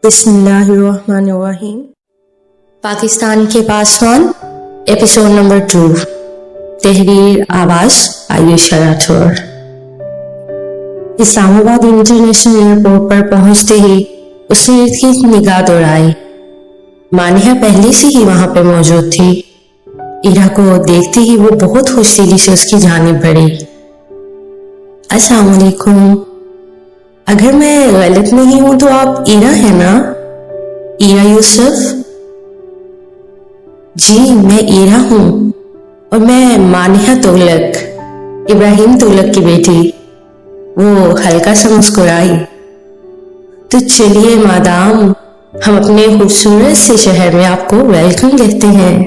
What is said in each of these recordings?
بسم اللہ الرحمن الرحیم۔ پاکستان کے پاسبان ایپیسوڈ نمبر 2، تحریر آواز عائشہ راٹھور۔ اسلام آباد انٹرنیشنل ایئرپورٹ پر پہنچتے ہی اس نے ارد گرد نگاہ دوڑائی۔ مانیہ پہلے سے ہی وہاں پہ موجود تھی۔ ایرا کو دیکھتے ہی وہ بہت خوش دلی سے اس کی جانب بڑھی۔ السلام علیکم، اگر میں غلط نہیں ہوں تو آپ ایرا ہیں نا؟ ایرا یوسف؟ جی میں ایرا ہوں، اور میں مانیہ تغلق، ابراہیم تغلق کی بیٹی۔ وہ ہلکا سا مسکرائی۔ تو چلیے مادام، ہم اپنے خوبصورت سے شہر میں آپ کو ویلکم کہتے ہیں۔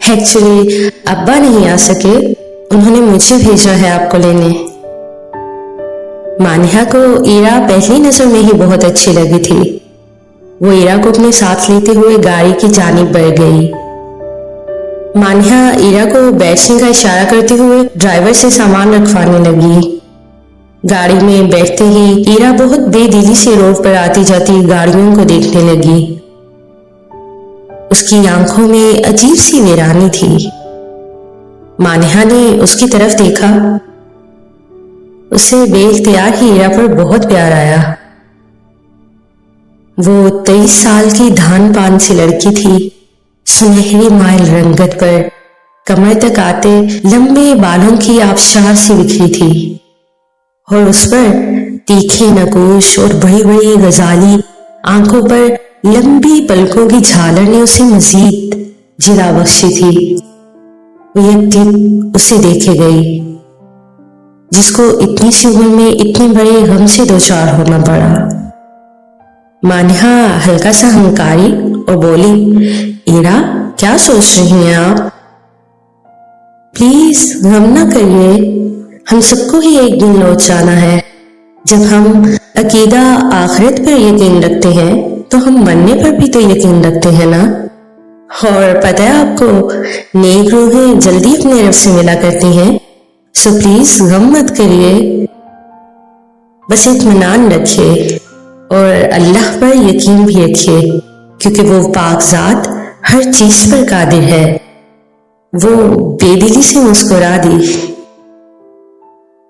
ایکچولی ابا نہیں آ سکے، انہوں نے مجھے بھیجا ہے آپ کو لینے۔ مانیہ کو ایرا پہلی نظر میں ہی بہت اچھی لگی تھی۔ وہ ایرا کو اپنے ساتھ لیتے ہوئے گاڑی کی جانب بڑھ گئی۔ مانیہ ایرا کو بیٹھنے کا اشارہ کرتے ہوئے ڈرائیور سے سامان رکھوانے لگی۔ گاڑی میں بیٹھتے ہی ایرا بہت بے دلی سے روڈ پر آتی جاتی گاڑیوں کو دیکھنے لگی۔ اس کی آنکھوں میں عجیب سی ویرانی تھی۔ مانیہ نے اس کی طرف دیکھا۔ اسے بے اختیار ہی ایرا پر بہت پیار آیا۔ وہ 23 سال کی دھان پان سی لڑکی تھی، سنہری مائل رنگت پر کمر تک آتے لمبے بالوں کی آبشار سی بکھری تھی، اور اس پر تیکھے نقوش اور بڑی بڑی غزالی آنکھوں پر لمبی پلکوں کی جھالر نے اسے مزید جلا بخشی تھی۔ وہ یک ٹک اسے دیکھے گئی، جس کو اتنی سی عمر میں اتنے بڑے غم سے دوچار ہونا پڑا۔ مانیہ ہلکا سا ہنکاری اور بولی، ایرا کیا سوچ رہی ہیں آپ؟ پلیز غم نہ کریے، ہم سب کو ہی ایک دن لوٹ جانا ہے۔ جب ہم عقیدہ آخرت پر یقین رکھتے ہیں تو ہم مرنے پر بھی تو یقین رکھتے ہیں نا۔ اور پتہ ہے آپ کو، نیک روحیں جلدی اپنے رب سے ملا کرتی ہیں، سو پلیز غم مت کریے، بس اطمینان رکھیے اور اللہ پر یقین بھی رکھیے، کیونکہ وہ پاک ذات ہر چیز پر قادر ہے۔ وہ بے دلی سے مسکرا دی۔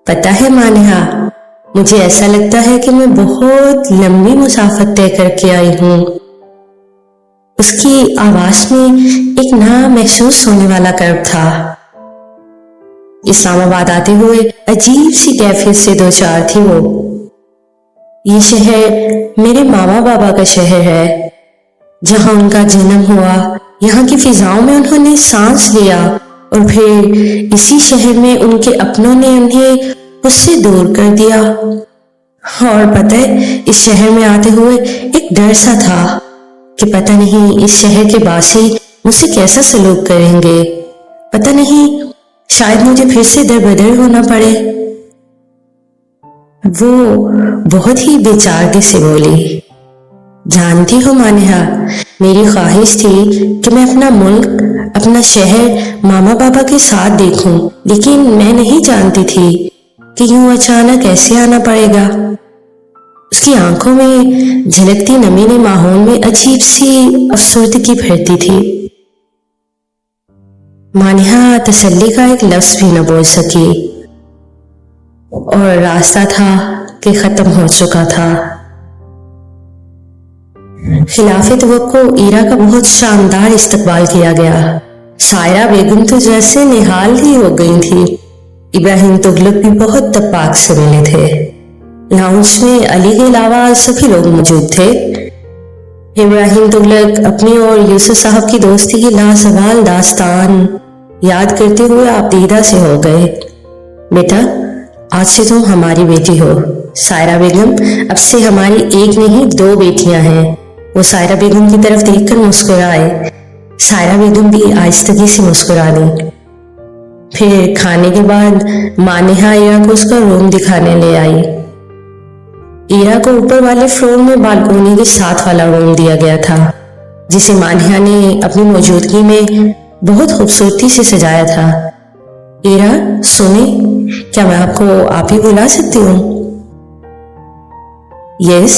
پتہ ہے مانیہ، مجھے ایسا لگتا ہے کہ میں بہت لمبی مسافت طے کر کے آئی ہوں۔ اس کی آواز میں ایک نہ محسوس ہونے والا کرب تھا۔ اسلام آباد آتے ہوئے عجیب سی کیفیت سے دوچار تھی وہ۔ یہ شہر میرے ماما بابا کا شہر ہے، جہاں ان کا جنم ہوا، یہاں کی فضاؤں میں انہوں نے سانس لیا، اور پھر اسی شہر میں ان کے اپنوں نے انہیں اس سے دور کر دیا۔ اور پتہ ہے، اس شہر میں آتے ہوئے ایک ڈر سا تھا کہ پتہ نہیں اس شہر کے باسی مجھ سے کیسا سلوک کریں گے، پتہ نہیں شاید مجھے پھر سے در بدر ہونا پڑے۔ وہ بہت ہی بے چارگی سے بولی، جانتی ہو مانیہ، میری خواہش تھی کہ میں اپنا ملک، اپنا شہر ماما بابا کے ساتھ دیکھوں، لیکن میں نہیں جانتی تھی کہ یوں اچانک ایسے آنا پڑے گا۔ اس کی آنکھوں میں جھلکتی نمی نے ماحول میں عجیب سی افسردگی بھرتی تھی۔ مانیہ تسلی کا ایک لفظ بھی نہ بول سکی، اور راستہ تھا کہ ختم ہو چکا تھا۔ خلاف توقع ایرا کا بہت شاندار استقبال کیا گیا۔ سائرہ بیگم تو جیسے نہال ہی ہو گئی تھی۔ ابراہیم تغلق بھی بہت تپاک سے ملے تھے۔ لاؤنج میں علی کے علاوہ سبھی لوگ موجود تھے۔ ابراہیم تغلق اپنی اور یوسف صاحب کی دوستی کی لازوال داستان یاد کرتے ہوئے آپ دیدہ سے ہو گئے۔ بیٹا، آج سے تم ہماری بیٹی ہو۔ سائرہ بیگم اب سے ہماری ایک نہیں 2 بیٹیاں ہیں۔ وہ سائرہ بیگم کی طرف دیکھ کر مسکرائے۔ سائرہ بیگم بھی آہستگی سے مسکرا دی۔ پھر کھانے کے بعد مانیہ ایرا کو اس کا روم دکھانے لے آئی۔ ایرا کو اوپر والے فلور میں بالکونی کے ساتھ والا روم دیا گیا تھا، جسے مانیہ نے اپنی موجودگی میں بہت خوبصورتی سے سجایا تھا۔ ایرا سنیں، کیا میں آپ کو آپ ہی بلا سکتی ہوں؟ یس،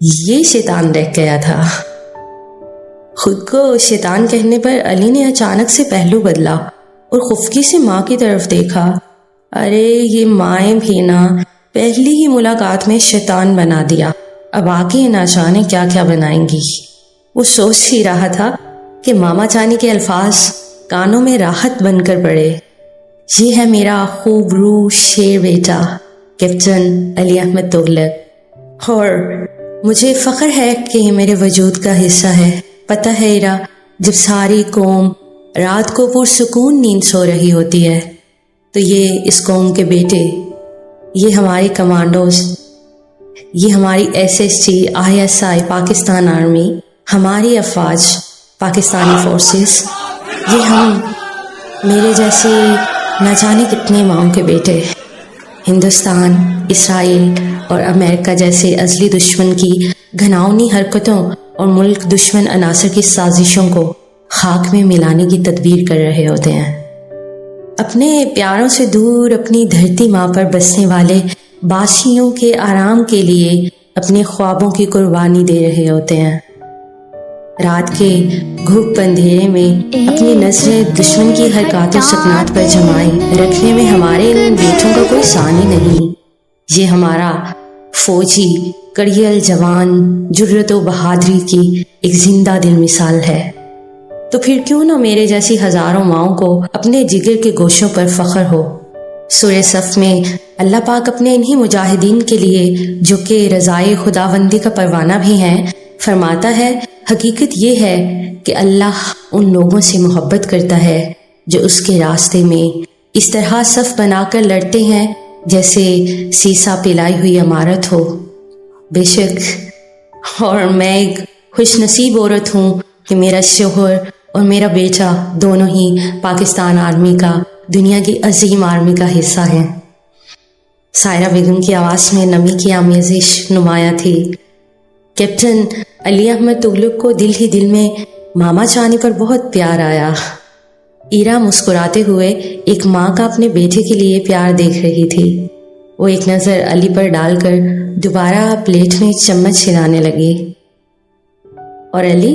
یہ شیطان رہ گیا تھا۔ خود کو شیطان کہنے پر علی نے اچانک سے پہلو بدلا اور خفگی سے ماں کی طرف دیکھا۔ ارے یہ مائیں بھی نا پہلی ہی ملاقات میں شیطان بنا دیا، اب آگے نہ جانے کیا کیا بنائیں گی۔ وہ سوچ ہی رہا تھا کہ ماما جانی کے الفاظ کانوں میں راحت بن کر پڑے۔ یہ ہے میرا خوب روح شیر بیٹا کیپٹن علی احمد تغلق، اور مجھے فخر ہے کہ یہ میرے وجود کا حصہ ہے۔ پتہ ہے ایرا، جب ساری قوم رات کو پرسکون نیند سو رہی ہوتی ہے تو یہ اس قوم کے بیٹے، یہ ہماری کمانڈوز، یہ ہماری SST ISI پاکستان آرمی، ہماری افواج پاکستانی فورسز، یہ ہم میرے جیسے نہ جانے کتنے ماؤں کے بیٹے ہندوستان، اسرائیل اور امریکہ جیسے ازلی دشمن کی گھناؤنی حرکتوں اور ملک دشمن عناصر کی سازشوں کو خاک میں ملانے کی تدبیر کر رہے ہوتے ہیں۔ اپنے پیاروں سے دور اپنی دھرتی ماں پر بسنے والے باشیوں کے آرام کے لیے اپنے خوابوں کی قربانی دے رہے ہوتے ہیں۔ رات کے گھوپ اندھیرے میں اپنی نظریں دشمن کی حرکات و سکنات پر جمائے رکھنے میں ہمارے ان بیٹوں کا کوئی ثانی نہیں۔ یہ ہمارا فوجی کڑیل جوان جرت و بہادری کی ایک زندہ دل مثال ہے۔ تو پھر کیوں نہ میرے جیسی ہزاروں ماؤں کو اپنے جگر کے گوشوں پر فخر ہو۔ سورہ صف میں اللہ پاک اپنے انہی مجاہدین کے لیے جو کہ رضائے خداوندی کا پروانہ بھی ہیں فرماتا ہے، حقیقت یہ ہے کہ اللہ ان لوگوں سے محبت کرتا ہے جو اس کے راستے میں اس طرح صف بنا کر لڑتے ہیں جیسے سیسا پلائی ہوئی عمارت ہو۔ بے شک، اور میں ایک خوش نصیب عورت ہوں کہ میرا شوہر اور میرا بیٹا دونوں ہی پاکستان آرمی کا، دنیا کی عظیم آرمی کا حصہ ہیں۔ سائرہ بیگم کی آواز میں نمی کی آمیزش نمایاں تھی۔ کیپٹن علی احمد تغلق کو دل ہی دل میں ماما جانی پر بہت پیار آیا۔ ایرا مسکراتے ہوئے ایک ماں کا اپنے بیٹے کے لیے پیار دیکھ رہی تھی۔ وہ ایک نظر علی پر ڈال کر دوبارہ پلیٹ میں چمچ ہلانے لگی۔ اور علی،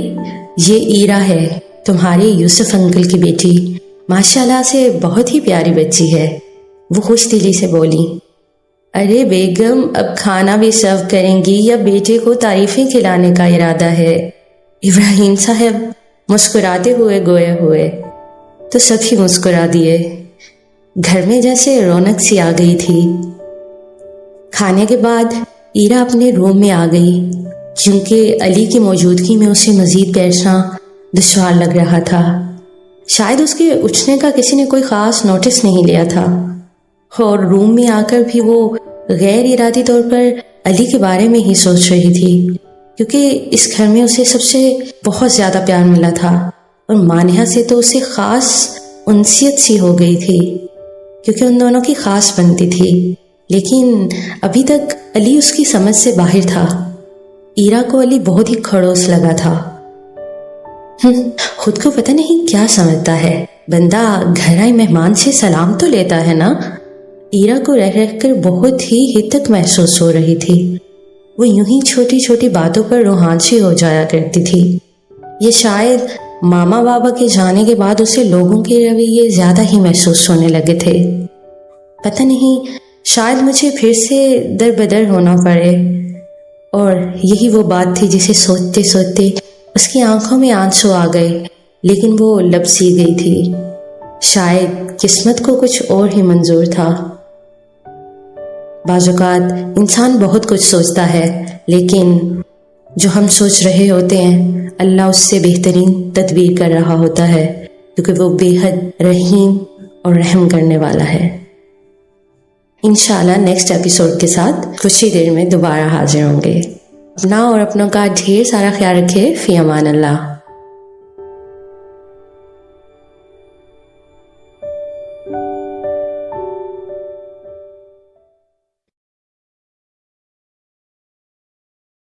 یہ ایرا ہے تمہارے یوسف انکل کی بیٹی، ماشاءاللہ سے بہت ہی پیاری بچی ہے، وہ خوش دلی سے بولی۔ ارے بیگم، اب کھانا بھی سرو کریں گی یا بیٹے کو تعریفیں کھلانے کا ارادہ ہے؟ ابراہیم صاحب مسکراتے ہوئے گوئے ہوئے تو سب ہی مسکرا دیے۔ گھر میں جیسے رونق سی آ گئی تھی۔ کھانے کے بعد ایرا اپنے روم میں آ گئی کیونکہ علی کی موجودگی میں اسے مزید بیٹھنا دشوار لگ رہا تھا۔ شاید اس کے اٹھنے کا کسی نے کوئی خاص نوٹس نہیں لیا تھا، اور روم میں آ کر بھی وہ غیر ارادی طور پر علی کے بارے میں ہی سوچ رہی تھی، کیونکہ اس گھر میں اسے سب سے بہت زیادہ پیار ملا تھا، اور مانیہ سے تو اسے خاص انسیت سی ہو گئی تھی کیونکہ ان دونوں کی خاص بنتی تھی۔ لیکن ابھی تک علی اس کی سمجھ سے باہر تھا۔ ایرا کو علی بہت ہی کھڑوس لگا تھا۔ خود کو پتہ نہیں کیا سمجھتا ہے، بندہ گھر آئے مہمان سے سلام تو لیتا ہے نا۔ ایرا کو رہ رہ کر بہت ہی ہتک محسوس ہو رہی تھی۔ وہ یوں ہی چھوٹی چھوٹی باتوں پر روحانچی ہو جایا کرتی تھی۔ یہ شاید ماما بابا کے جانے کے بعد اسے لوگوں کے رویے زیادہ ہی محسوس ہونے لگے تھے۔ پتہ نہیں، شاید مجھے پھر سے در بدر ہونا پڑے۔ اور یہی وہ بات تھی جسے سوچتے سوچتے اس کی آنکھوں میں آنسو آ گئے، لیکن وہ لبسی گئی تھی۔ شاید قسمت کو کچھ اور ہی منظور تھا۔ بعض اوقات انسان بہت کچھ سوچتا ہے، لیکن جو ہم سوچ رہے ہوتے ہیں اللہ اس سے بہترین تدبیر کر رہا ہوتا ہے، کیونکہ وہ بے حد رحیم اور رحم کرنے والا ہے۔ انشاءاللہ نیکسٹ ایپیسوڈ کے ساتھ کچھ ہی دیر میں دوبارہ حاضر ہوں گے۔ اپنا اور اپنوں کا ڈھیر سارا خیال رکھے۔ فی امان اللہ۔